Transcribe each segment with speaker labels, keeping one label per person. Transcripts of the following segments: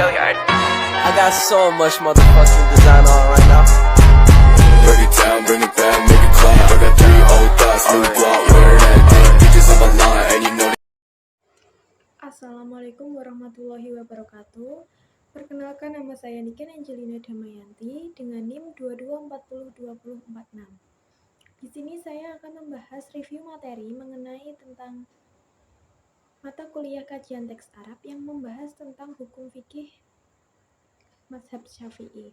Speaker 1: I got so much motherfucking design on right now.
Speaker 2: Break it down, bring it back, make it clap. I got 3 old thoughts, new guap, wear that thing. Bitches on my line, and you know.
Speaker 3: Assalamualaikum warahmatullahi wabarakatuh. Perkenalkan, nama saya Niken Angelina Damayanti dengan NIM 22402046. Di sini saya akan membahas review materi mengenai tentang mata kuliah kajian teks Arab yang membahas tentang hukum fikih mazhab Syafi'i.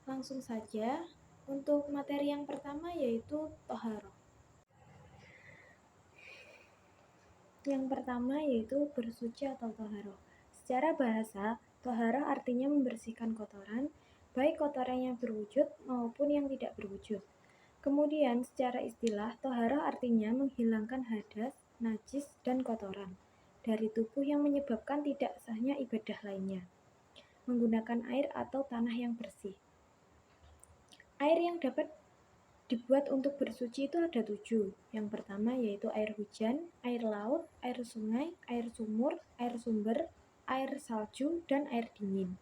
Speaker 3: Langsung saja, untuk materi yang pertama yaitu Thaharah. Yang pertama yaitu bersuci atau Thaharah. Secara bahasa, Thaharah artinya membersihkan kotoran, baik kotoran yang berwujud maupun yang tidak berwujud. Kemudian, secara istilah, Thaharah artinya menghilangkan hadas, najis, dan kotoran dari tubuh yang menyebabkan tidak sahnya ibadah lainnya, menggunakan air atau tanah yang bersih. Air yang dapat dibuat untuk bersuci itu ada 7. Yang pertama yaitu air hujan, air laut, air sungai, air sumur, air sumber, air salju, dan air dingin.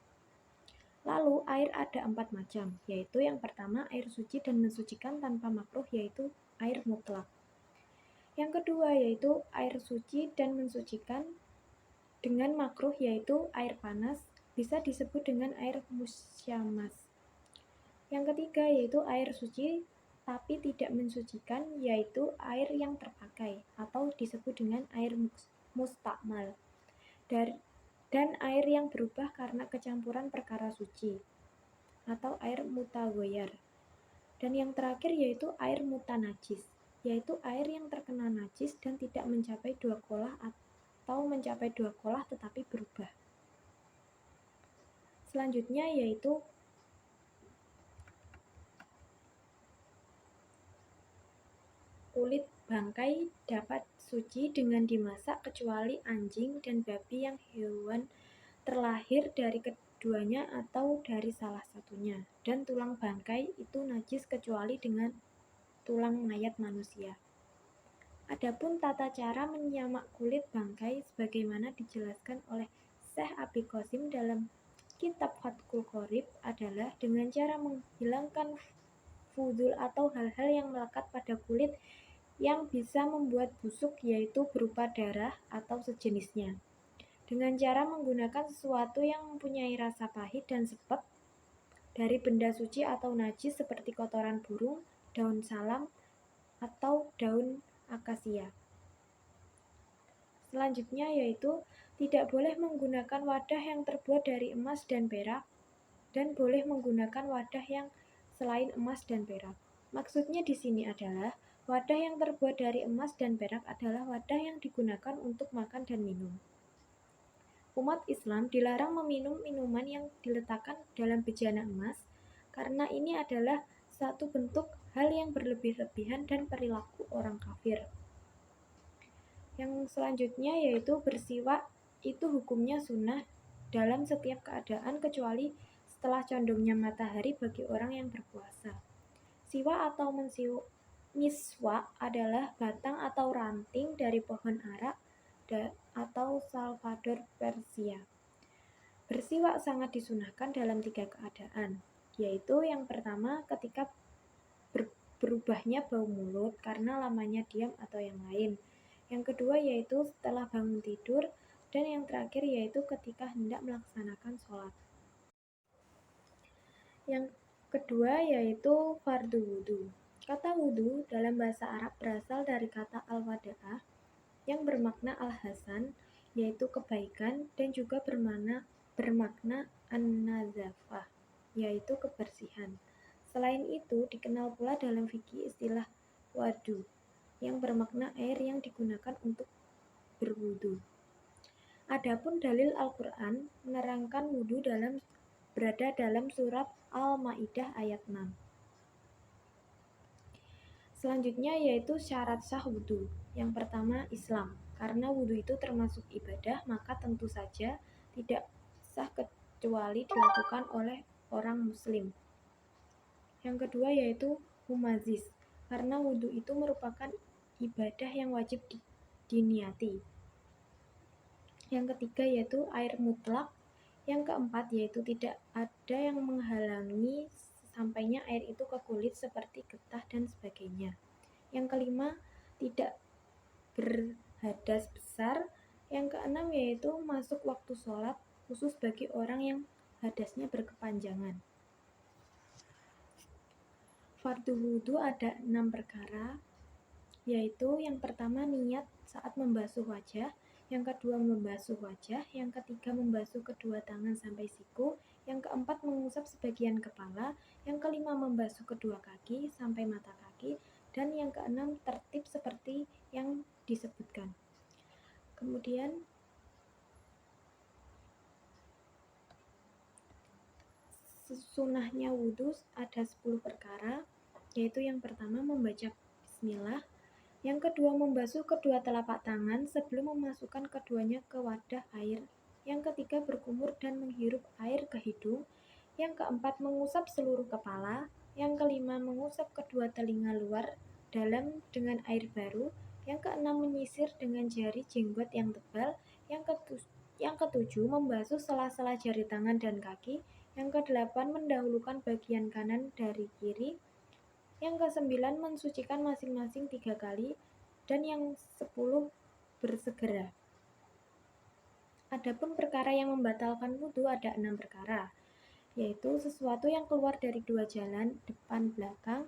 Speaker 3: Lalu air ada 4 macam, yaitu yang pertama air suci dan mensucikan tanpa makruh, yaitu air mutlak. Yang kedua yaitu air suci dan mensucikan dengan makruh, yaitu air panas, bisa disebut dengan air musyamas. Yang ketiga yaitu air suci tapi tidak mensucikan, yaitu air yang terpakai atau disebut dengan air mustakmal, dan air yang berubah karena kecampuran perkara suci atau air mutaghayyir. Dan yang terakhir yaitu air mutanajis, yaitu air yang terkena najis dan tidak mencapai 2 qolah atau mencapai 2 qolah tetapi berubah. Selanjutnya yaitu kulit bangkai dapat suci dengan dimasak kecuali anjing dan babi yang hewan terlahir dari keduanya atau dari salah satunya, dan tulang bangkai itu najis kecuali dengan tulang mayat manusia. Adapun tata cara menyamak kulit bangkai sebagaimana dijelaskan oleh Syekh Abi Qasim dalam kitab Fathul Qorib adalah dengan cara menghilangkan fudul atau hal-hal yang melekat pada kulit yang bisa membuat busuk, yaitu berupa darah atau sejenisnya, dengan cara menggunakan sesuatu yang mempunyai rasa pahit dan sepet dari benda suci atau najis seperti kotoran burung, daun salam, atau daun akasia. Selanjutnya yaitu tidak boleh menggunakan wadah yang terbuat dari emas dan perak, dan boleh menggunakan wadah yang selain emas dan perak. Maksudnya di sini adalah wadah yang terbuat dari emas dan perak adalah wadah yang digunakan untuk makan dan minum. Umat Islam dilarang meminum minuman yang diletakkan dalam bejana emas, karena ini adalah satu bentuk hal yang berlebih-lebihan dan perilaku orang kafir. Yang selanjutnya yaitu bersiwak, itu hukumnya sunnah dalam setiap keadaan kecuali setelah condongnya matahari bagi orang yang berpuasa. Siwak atau miswak adalah batang atau ranting dari pohon arak atau Salvador Persia. Bersiwak sangat disunahkan dalam 3 keadaan, yaitu yang pertama ketika berubahnya bau mulut karena lamanya diam atau yang lain. Yang kedua yaitu setelah bangun tidur, dan yang terakhir yaitu ketika hendak melaksanakan sholat. Yang kedua yaitu fardu wudu. Kata wudu dalam bahasa Arab berasal dari kata al-wada'ah yang bermakna al-hasan, yaitu kebaikan, dan juga bermakna an-nazafah, yaitu kebersihan. Selain itu, dikenal pula dalam fikih istilah wadu, yang bermakna air yang digunakan untuk berwudu. Adapun dalil Al-Quran menerangkan wudu berada dalam surat Al-Maidah ayat 6. Selanjutnya yaitu syarat sah wudu. Yang pertama Islam. Karena wudu itu termasuk ibadah, maka tentu saja tidak sah kecuali dilakukan oleh orang muslim. Yang kedua yaitu humazis. Karena wudu itu merupakan ibadah yang wajib diniati. Yang ketiga yaitu air mutlak, Yang keempat yaitu tidak ada yang menghalangi sampainya air itu ke kulit seperti getah dan sebagainya. Yang kelima, tidak berhadas besar. Yang keenam yaitu masuk waktu sholat khusus bagi orang yang hadasnya berkepanjangan. Fardu wudhu ada 6 perkara, yaitu yang pertama niat saat membasuh wajah, yang kedua membasuh wajah, yang ketiga membasuh kedua tangan sampai siku, yang keempat mengusap sebagian kepala, yang kelima membasuh kedua kaki sampai mata kaki, dan yang keenam tertib seperti yang disebutkan. Kemudian sunahnya wudhu ada 10 perkara, yaitu yang pertama membaca bismillah, yang kedua membasuh kedua telapak tangan sebelum memasukkan keduanya ke wadah air, yang ketiga berkumur dan menghirup air ke hidung, yang keempat mengusap seluruh kepala, yang kelima mengusap kedua telinga luar dalam dengan air baru, yang keenam menyisir dengan jari jenggot yang tebal, yang ketujuh membasuh sela-sela jari tangan dan kaki, yang kedelapan mendahulukan bagian kanan dari kiri, yang kesembilan mensucikan masing-masing 3 kali, dan yang 10 bersegera. Adapun perkara yang membatalkan wudhu ada 6 perkara, yaitu sesuatu yang keluar dari 2 jalan, depan belakang,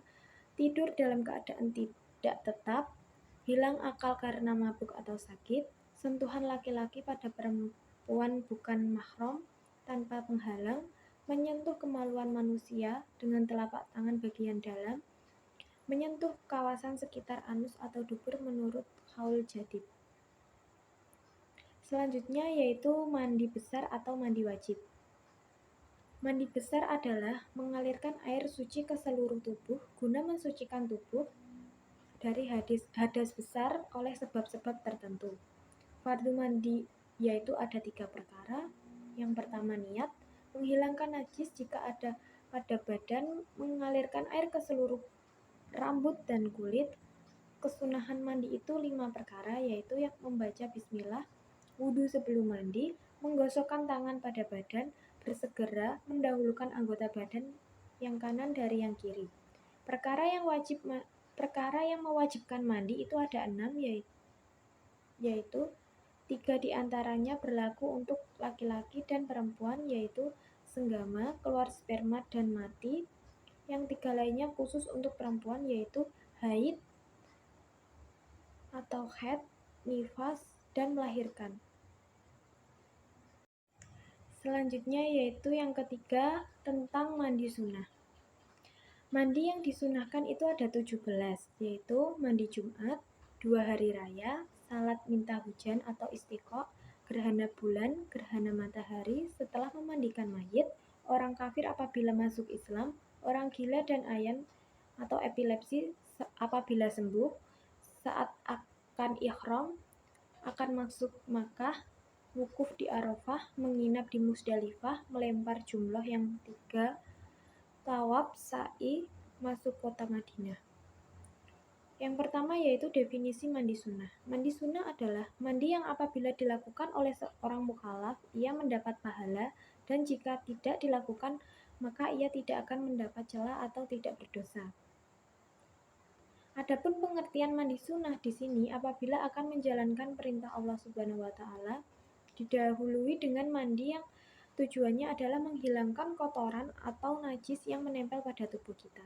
Speaker 3: tidur dalam keadaan tidak tetap, hilang akal karena mabuk atau sakit, sentuhan laki-laki pada perempuan bukan mahram tanpa penghalang, menyentuh kemaluan manusia dengan telapak tangan bagian dalam, menyentuh kawasan sekitar anus atau dubur menurut Qaul Jadid. Selanjutnya yaitu mandi besar atau mandi wajib. Mandi besar adalah mengalirkan air suci ke seluruh tubuh guna mensucikan tubuh dari hadas besar oleh sebab-sebab tertentu. Fardu mandi yaitu ada 3 perkara. Yang pertama niat, menghilangkan najis jika ada pada badan, mengalirkan air ke seluruh rambut dan kulit. Kesunahan mandi itu 5 perkara, yaitu yang membaca bismillah, wudhu sebelum mandi, menggosokkan tangan pada badan, bersegera mendahulukan anggota badan yang kanan dari yang kiri. Perkara yang mewajibkan mandi itu ada 6, yaitu 3 diantaranya berlaku untuk laki-laki dan perempuan, yaitu senggama, keluar sperma, dan mati. Yang 3 lainnya khusus untuk perempuan, yaitu haid atau haid, nifas, dan melahirkan. Selanjutnya yaitu yang ketiga tentang mandi sunnah. Mandi yang disunahkan itu ada 17, yaitu mandi Jumat, 2 hari raya, salat minta hujan atau istiqo, gerhana bulan, gerhana matahari, setelah memandikan mayit, orang kafir apabila masuk Islam, orang gila dan ayan atau epilepsi apabila sembuh, saat akan ihram, akan masuk Makkah, wukuf di Arafah, menginap di Musdalifah, melempar jumlah yang 3, tawaf, sa'i, masuk kota Madinah. Yang pertama yaitu definisi mandi sunnah. Mandi sunnah adalah mandi yang apabila dilakukan oleh seorang mukallaf, ia mendapat pahala, dan jika tidak dilakukan, maka ia tidak akan mendapat cela atau tidak berdosa. Adapun pengertian mandi sunnah di sini apabila akan menjalankan perintah Allah Subhanahu wa taala, didahului dengan mandi yang tujuannya adalah menghilangkan kotoran atau najis yang menempel pada tubuh kita.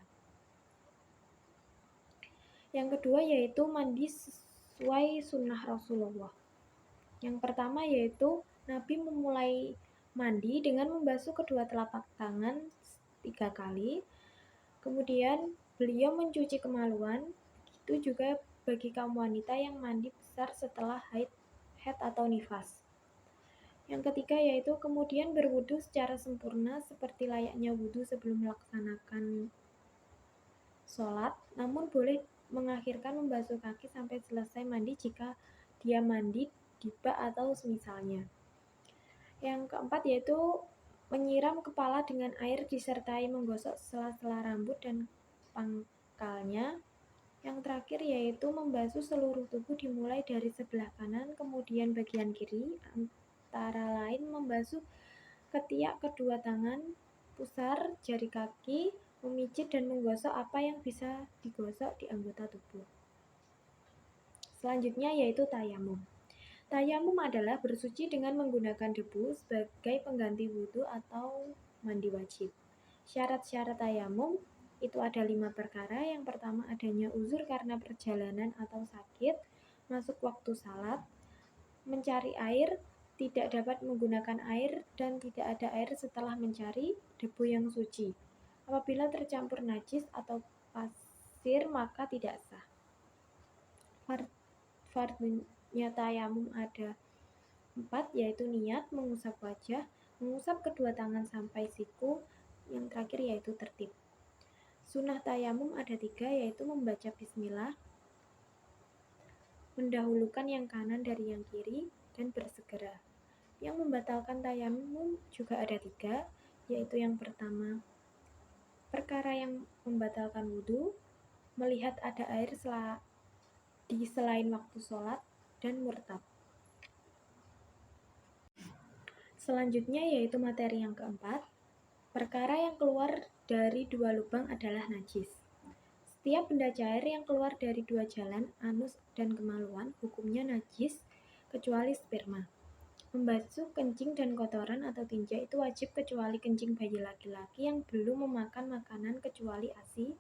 Speaker 3: Yang kedua yaitu mandi sesuai sunnah Rasulullah. Yang pertama yaitu Nabi memulai mandi dengan membasuh kedua telapak tangan 3 kali. Kemudian beliau mencuci kemaluan. Itu juga bagi kaum wanita yang mandi besar setelah haid atau nifas. Yang ketiga yaitu kemudian berwudu secara sempurna seperti layaknya wudu sebelum melaksanakan sholat, namun boleh mengakhirkan membasuh kaki sampai selesai mandi jika dia mandi di bak atau semisalnya. Yang keempat yaitu menyiram kepala dengan air disertai menggosok sela-sela rambut dan pangkalnya. Yang terakhir yaitu membasuh seluruh tubuh dimulai dari sebelah kanan kemudian bagian kiri, antara lain membasuh ketiak kedua tangan, pusar jari kaki, memijit dan menggosok apa yang bisa digosok di anggota tubuh. Selanjutnya yaitu tayamum. Tayamum adalah bersuci dengan menggunakan debu sebagai pengganti wudhu atau mandi wajib. Syarat-syarat tayamum itu ada 5 perkara. Yang pertama adanya uzur karena perjalanan atau sakit, masuk waktu salat, mencari air, tidak dapat menggunakan air, dan tidak ada air setelah mencari debu yang suci. Apabila tercampur najis atau pasir maka tidak sah. Fardunya tayamum ada 4, yaitu niat, mengusap wajah, mengusap kedua tangan sampai siku, yang terakhir yaitu tertib. Sunnah tayamum ada 3, yaitu membaca bismillah, mendahulukan yang kanan dari yang kiri, dan bersegera. Yang membatalkan tayamum juga ada 3, yaitu yang pertama, perkara yang membatalkan wudhu, melihat ada air di selain waktu sholat, dan murtad. Selanjutnya yaitu materi yang keempat, perkara yang keluar dari 2 lubang adalah najis. Setiap benda cair yang keluar dari 2 jalan, anus dan kemaluan, hukumnya najis, kecuali sperma. Membasuh kencing dan kotoran atau tinja itu wajib kecuali kencing bayi laki-laki yang belum memakan makanan kecuali ASI,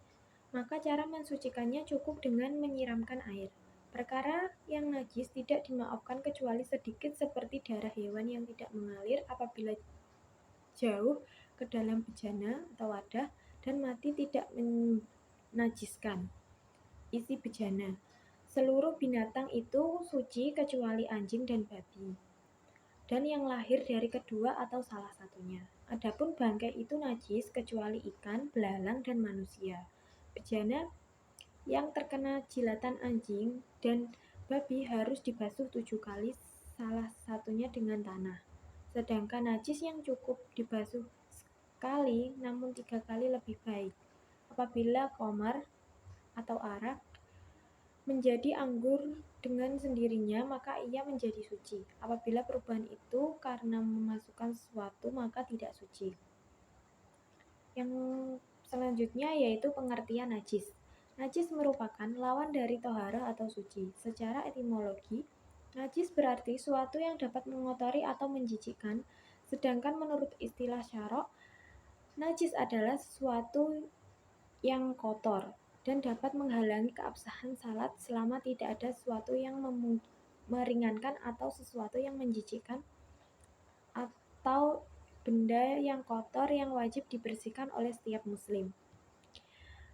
Speaker 3: maka cara mensucikannya cukup dengan menyiramkan air. Perkara yang najis tidak dimaafkan kecuali sedikit seperti darah hewan yang tidak mengalir apabila jauh ke dalam bejana atau wadah dan mati tidak menajiskan isi bejana. Seluruh binatang itu suci kecuali anjing dan babi, dan yang lahir dari kedua atau salah satunya. Adapun bangkai itu najis kecuali ikan, belalang, dan manusia. Bejana yang terkena jilatan anjing dan babi harus dibasuh 7 kali, salah satunya dengan tanah. Sedangkan najis yang cukup dibasuh sekali namun 3 kali lebih baik. Apabila komar atau arak menjadi anggur dengan sendirinya, maka ia menjadi suci. Apabila perubahan itu karena memasukkan sesuatu, maka tidak suci. Yang selanjutnya yaitu pengertian najis. Najis merupakan lawan dari toharah atau suci. Secara etimologi, najis berarti suatu yang dapat mengotori atau menjijikkan, sedangkan menurut istilah syarok, najis adalah sesuatu yang kotor dan dapat menghalangi keabsahan salat selama tidak ada sesuatu yang meringankan atau sesuatu yang menjijikkan atau benda yang kotor yang wajib dibersihkan oleh setiap muslim.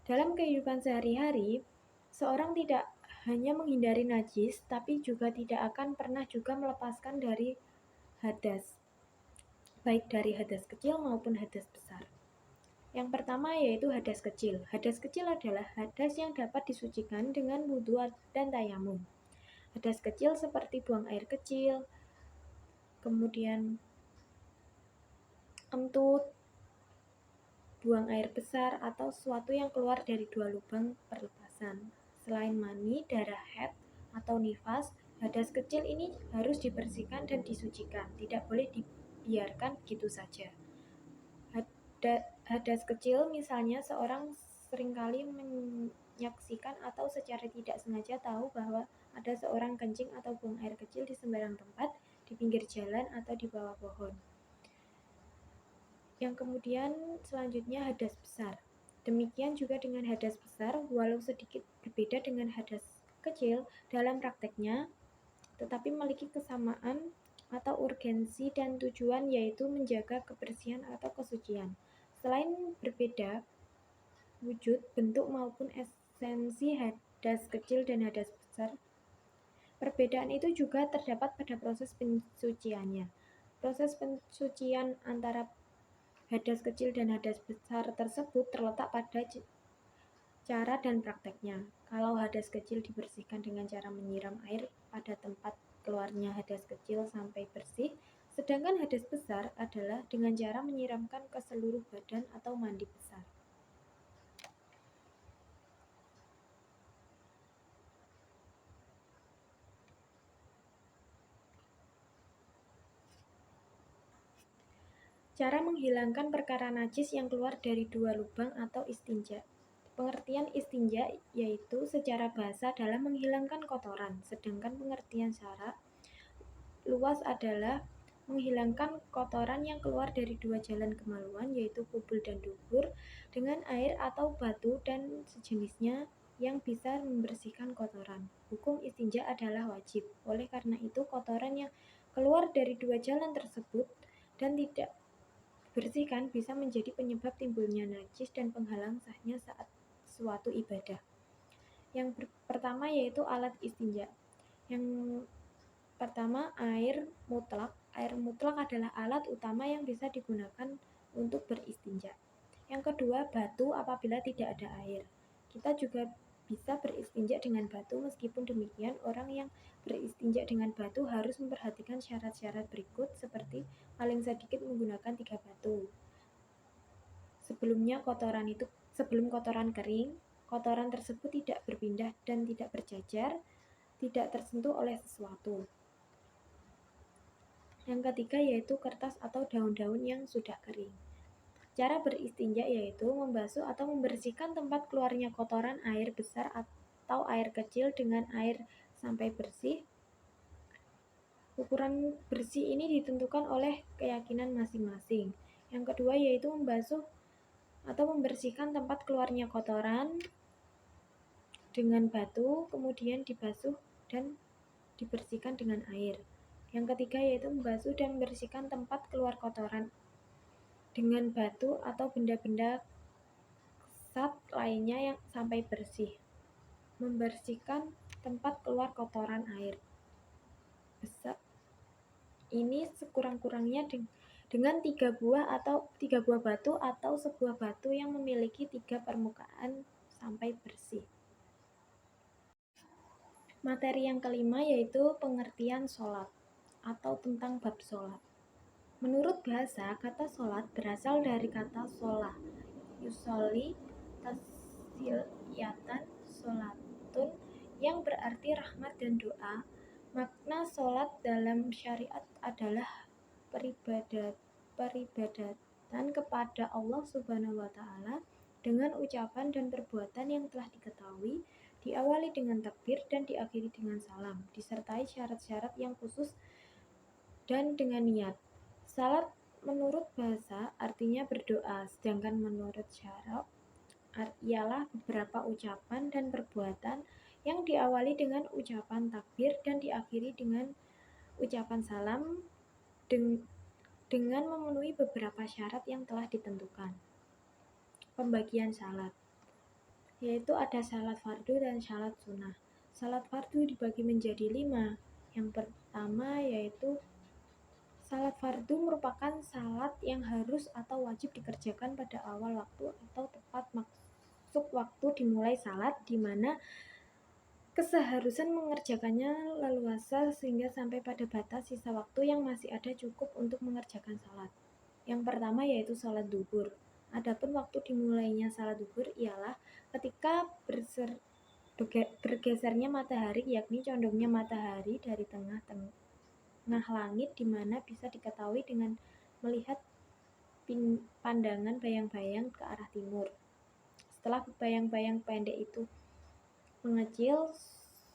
Speaker 3: Dalam kehidupan sehari-hari, seorang tidak hanya menghindari najis, tapi juga tidak akan pernah juga melepaskan dari hadas, baik dari hadas kecil maupun hadas besar. Yang pertama yaitu hadas kecil. Hadas kecil adalah hadas yang dapat disucikan dengan wudhu dan tayamum. Hadas kecil seperti buang air kecil, kemudian kentut, buang air besar, atau sesuatu yang keluar dari 2 lubang perlepasan. Selain mani, darah haid, atau nifas, hadas kecil ini harus dibersihkan dan disucikan. Tidak boleh dibiarkan begitu saja. Hadas kecil misalnya seorang seringkali menyaksikan atau secara tidak sengaja tahu bahwa ada seorang kencing atau buang air kecil di sembarang tempat, di pinggir jalan atau di bawah pohon. Yang kemudian selanjutnya hadas besar. Demikian juga dengan hadas besar, walau sedikit berbeda dengan hadas kecil dalam prakteknya, tetapi memiliki kesamaan atau urgensi dan tujuan, yaitu menjaga kebersihan atau kesucian. Selain berbeda wujud, bentuk maupun esensi hadas kecil dan hadas besar, perbedaan itu juga terdapat pada proses pensuciannya. Proses pensucian antara hadas kecil dan hadas besar tersebut terletak pada cara dan prakteknya. Kalau hadas kecil dibersihkan dengan cara menyiram air pada tempat keluarnya hadas kecil sampai bersih, sedangkan hadas besar adalah dengan cara menyiramkan ke seluruh badan atau mandi besar. Cara menghilangkan perkara najis yang keluar dari dua lubang atau istinja. Pengertian istinja yaitu secara bahasa adalah menghilangkan kotoran, sedangkan pengertian secara luas adalah menghilangkan kotoran yang keluar dari dua jalan kemaluan yaitu kubul dan dubur dengan air atau batu dan sejenisnya yang bisa membersihkan kotoran. Hukum istinja adalah wajib. Oleh karena itu, kotoran yang keluar dari dua jalan tersebut dan tidak dibersihkan bisa menjadi penyebab timbulnya najis dan penghalang sahnya saat suatu ibadah. Yang pertama yaitu alat istinja. Yang pertama, air mutlak. Air mutlak adalah alat utama yang bisa digunakan untuk beristinja. Yang kedua, batu apabila tidak ada air. Kita juga bisa beristinja dengan batu, meskipun demikian orang yang beristinja dengan batu harus memperhatikan syarat-syarat berikut seperti paling sedikit menggunakan 3 batu. Sebelum kotoran kering, kotoran tersebut tidak berpindah dan tidak berjajar, tidak tersentuh oleh sesuatu. Yang ketiga yaitu kertas atau daun-daun yang sudah kering. Cara beristinja yaitu membasuh atau membersihkan tempat keluarnya kotoran air besar atau air kecil dengan air sampai bersih. Ukuran bersih ini ditentukan oleh keyakinan masing-masing. Yang kedua yaitu membasuh atau membersihkan tempat keluarnya kotoran dengan batu, kemudian dibasuh dan dibersihkan dengan air. Yang ketiga yaitu membasuh dan membersihkan tempat keluar kotoran dengan batu atau benda-benda kesat lainnya yang sampai bersih. Membersihkan tempat keluar kotoran air besar ini sekurang-kurangnya dengan 3 buah batu atau sebuah batu yang memiliki 3 permukaan sampai bersih. Materi yang kelima yaitu pengertian sholat atau tentang bab sholat. Menurut bahasa, kata sholat berasal dari kata sholah, yusolli, tasliyatan, sholatun, yang berarti rahmat dan doa. Makna sholat dalam syariat adalah peribadatan kepada Allah Subhanahu wa Ta'ala dengan ucapan dan perbuatan yang telah diketahui, diawali dengan takbir dan diakhiri dengan salam, disertai syarat-syarat yang khusus dan dengan niat. Salat menurut bahasa artinya berdoa, sedangkan menurut syara ialah beberapa ucapan dan perbuatan yang diawali dengan ucapan takbir dan diakhiri dengan ucapan salam dengan memenuhi beberapa syarat yang telah ditentukan. Pembagian salat yaitu ada salat fardu dan salat sunnah. Salat fardu dibagi menjadi 5. Yang pertama yaitu salat fardu merupakan salat yang harus atau wajib dikerjakan pada awal waktu atau tepat masuk waktu dimulai salat, di mana keseharusan mengerjakannya leluasa sehingga sampai pada batas sisa waktu yang masih ada cukup untuk mengerjakan salat. Yang pertama yaitu salat duhur. Adapun waktu dimulainya salat duhur ialah ketika bergesernya matahari, yakni condongnya matahari dari tengah langit, di mana bisa diketahui dengan melihat pandangan bayang-bayang ke arah timur. Setelah bayang-bayang pendek itu mengecil,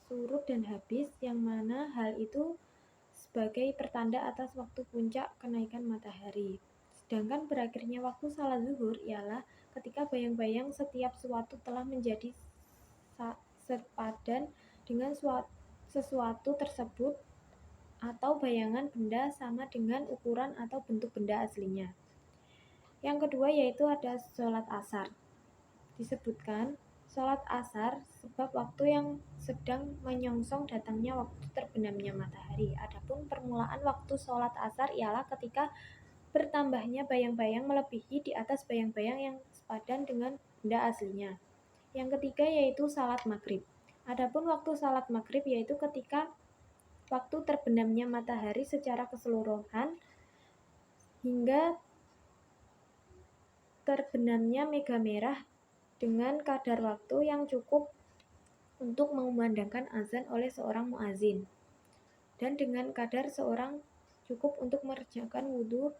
Speaker 3: surut dan habis, yang mana hal itu sebagai pertanda atas waktu puncak kenaikan matahari. Sedangkan berakhirnya waktu salat zuhur ialah ketika bayang-bayang setiap sesuatu telah menjadi sepadan dengan sesuatu tersebut, atau bayangan benda sama dengan ukuran atau bentuk benda aslinya. Yang kedua yaitu ada sholat asar. Disebutkan sholat asar sebab waktu yang sedang menyongsong datangnya waktu terbenamnya matahari. Adapun permulaan waktu sholat asar ialah ketika bertambahnya bayang-bayang melebihi di atas bayang-bayang yang sepadan dengan benda aslinya. Yang ketiga yaitu salat maghrib. Adapun waktu salat maghrib yaitu ketika waktu terbenamnya matahari secara keseluruhan hingga terbenamnya mega merah dengan kadar waktu yang cukup untuk mengumandangkan azan oleh seorang muazin, dan dengan kadar seorang cukup untuk mengerjakan wudhu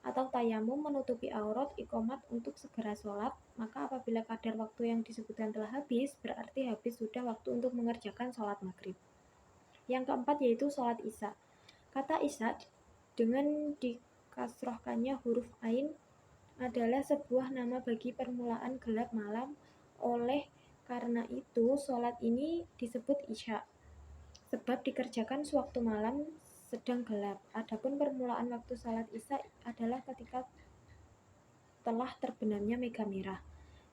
Speaker 3: atau tayamum menutupi aurat iqomat untuk segera sholat, maka apabila kadar waktu yang disebutkan telah habis, berarti habis sudah waktu untuk mengerjakan sholat maghrib. Yang keempat yaitu sholat isya. Kata isya dengan dikasrohkannya huruf ain adalah sebuah nama bagi permulaan gelap malam. Oleh karena itu, sholat ini disebut isya, sebab dikerjakan sewaktu malam sedang gelap. Adapun permulaan waktu salat isya adalah ketika telah terbenamnya mega merah.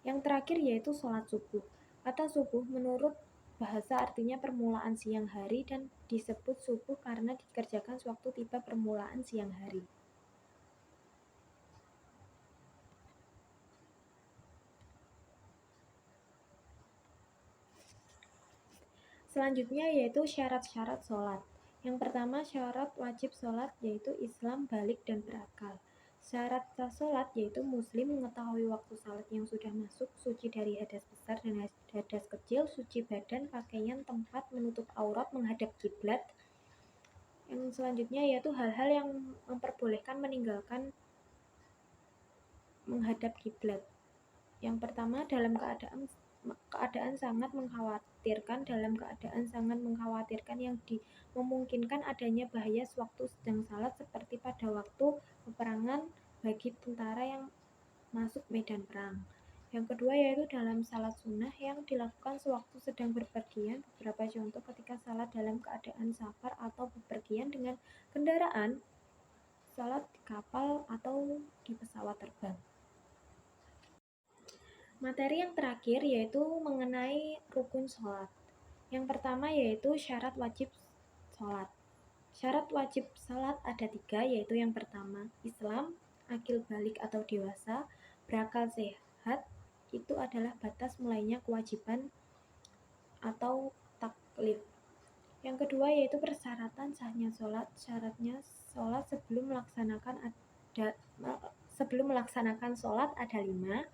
Speaker 3: Yang terakhir yaitu sholat subuh. Kata subuh menurut bahasa artinya permulaan siang hari dan disebut subuh karena dikerjakan sewaktu tiba permulaan siang hari. Selanjutnya yaitu syarat-syarat sholat. Yang pertama syarat wajib sholat yaitu Islam, balik, dan berakal. Syarat sah sholat yaitu muslim mengetahui waktu sholat yang sudah masuk, suci dari hadas besar dan hadas kecil, suci badan, pakaian, tempat, menutup aurat, menghadap kiblat. Yang selanjutnya yaitu hal-hal yang memperbolehkan meninggalkan menghadap kiblat. Yang pertama dalam keadaan sangat mengkhawatirkan yang memungkinkan adanya bahaya sewaktu sedang salat seperti pada waktu peperangan bagi tentara yang masuk medan perang. Yang kedua yaitu dalam salat sunnah yang dilakukan sewaktu sedang berpergian. Beberapa contoh ketika salat dalam keadaan safar atau bepergian dengan kendaraan, salat di kapal atau di pesawat terbang. Materi yang terakhir yaitu mengenai rukun sholat. Yang pertama yaitu syarat wajib sholat. Syarat wajib sholat ada 3, yaitu yang pertama Islam, akil balik atau dewasa, berakal sehat, itu adalah batas mulainya kewajiban atau taklif. Yang kedua yaitu persyaratan sahnya sholat. Syaratnya sholat sebelum melaksanakan sholat ada 5,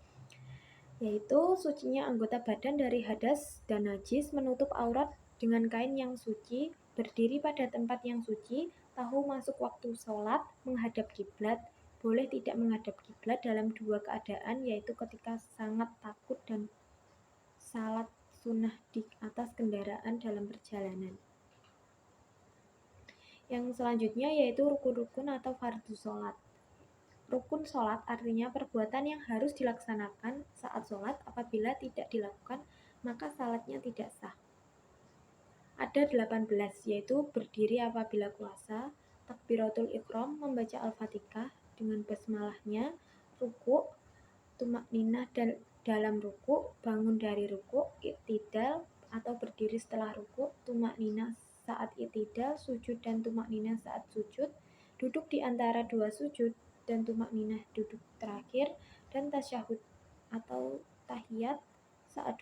Speaker 3: yaitu sucinya anggota badan dari hadas dan najis, menutup aurat dengan kain yang suci, berdiri pada tempat yang suci, tahu masuk waktu sholat, menghadap kiblat, boleh tidak menghadap kiblat dalam 2 keadaan, yaitu ketika sangat takut dan salat sunnah di atas kendaraan dalam perjalanan. Yang selanjutnya yaitu rukun-rukun atau fardu sholat. Rukun sholat artinya perbuatan yang harus dilaksanakan saat sholat. Apabila tidak dilakukan, maka salatnya tidak sah. Ada 18, yaitu berdiri apabila puasa, takbiratul ihram, membaca al-fatihah dengan basmalahnya, ruku', tumakninah dalam ruku', bangun dari ruku', i'tidal atau berdiri setelah ruku', tumakninah saat i'tidal, sujud dan tumakninah saat sujud, duduk di antara 2 sujud dan tumakninah duduk terakhir, dan tasyahud atau tahiyat saat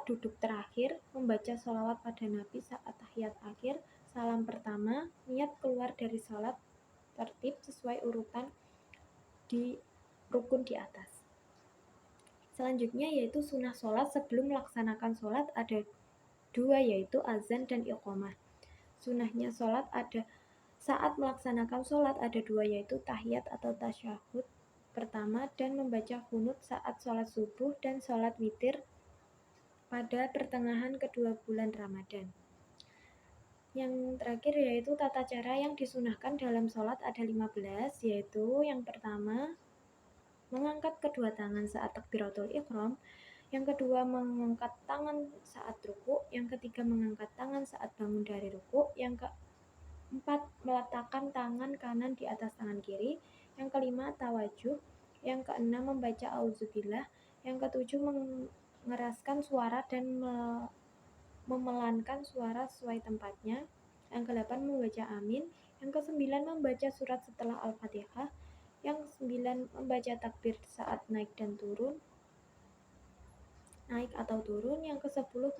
Speaker 3: duduk terakhir, membaca sholawat pada Nabi saat tahiyat akhir, salam pertama, niat keluar dari sholat, tertib sesuai urutan di rukun di atas. Selanjutnya yaitu sunnah sholat. Sebelum melaksanakan sholat ada 2, yaitu azan dan iqomah. Sunnahnya sholat ada saat melaksanakan sholat ada 2, yaitu tahiyat atau tasyahud pertama dan membaca qunut saat sholat subuh dan sholat witir pada pertengahan kedua bulan Ramadan. Yang terakhir yaitu tata cara yang disunahkan dalam sholat ada 15, yaitu yang pertama mengangkat kedua tangan saat takbiratul ihram, yang kedua mengangkat tangan saat ruku', yang ketiga mengangkat tangan saat bangun dari ruku', yang keempat meletakkan tangan kanan di atas tangan kiri, yang kelima tawajuh, yang keenam membaca auzubillah, yang ketujuh mengeraskan suara dan memelankan suara sesuai tempatnya, yang kedelapan membaca amin, yang kesembilan membaca surat setelah al-fatihah, yang 9 membaca takbir saat naik atau turun, yang ke-10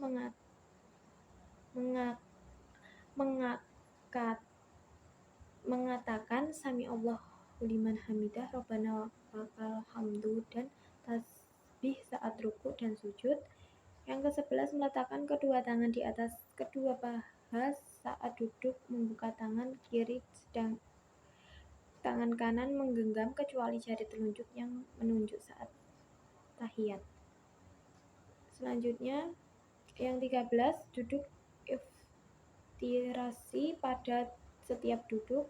Speaker 3: mengatakan sami Allahu liman hamidah, Rabbana walakal hamdu, dan tasbih saat ruku dan sujud. Yang ke-11 meletakkan kedua tangan di atas kedua paha saat duduk, membuka tangan tangan kanan menggenggam kecuali jari telunjuk yang menunjuk saat tahiyat. Selanjutnya, yang 13, duduk iftirasi pada setiap duduk.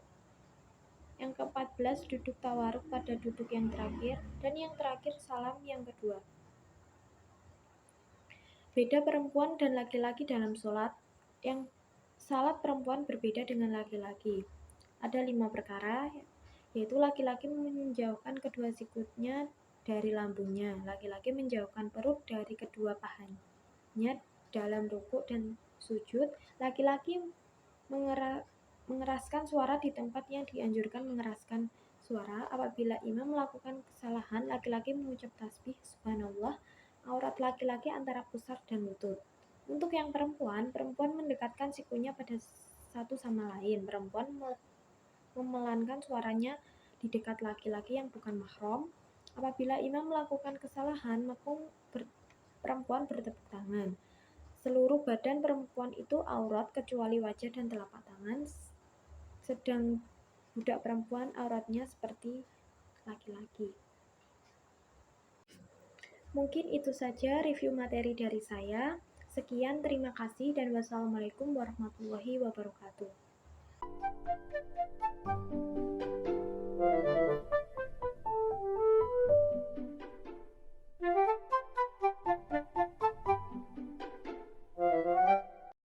Speaker 3: Yang ke-14, duduk tawaruk pada duduk yang terakhir. Dan yang terakhir, salam yang kedua. Beda perempuan dan laki-laki dalam sholat. Yang salat perempuan berbeda dengan laki-laki. Ada 5 perkara, yaitu laki-laki menjauhkan kedua sikutnya dari lambungnya, laki-laki menjauhkan perut dari kedua pahanya dalam rukuk dan sujud, laki-laki mengeraskan suara di tempat yang dianjurkan mengeraskan suara. Apabila imam melakukan kesalahan, laki-laki mengucap tasbih subhanallah. Aurat laki-laki antara pusar dan lutut. Untuk yang perempuan mendekatkan sikunya pada satu sama lain. Perempuan memelankan suaranya di dekat laki-laki yang bukan mahram. Apabila imam melakukan kesalahan, maka perempuan bertepuk tangan. Seluruh badan perempuan itu aurat kecuali wajah dan telapak tangan, sedang budak perempuan auratnya seperti laki-laki. Mungkin itu saja review materi dari saya. Sekian, terima kasih, dan wassalamualaikum warahmatullahi wabarakatuh.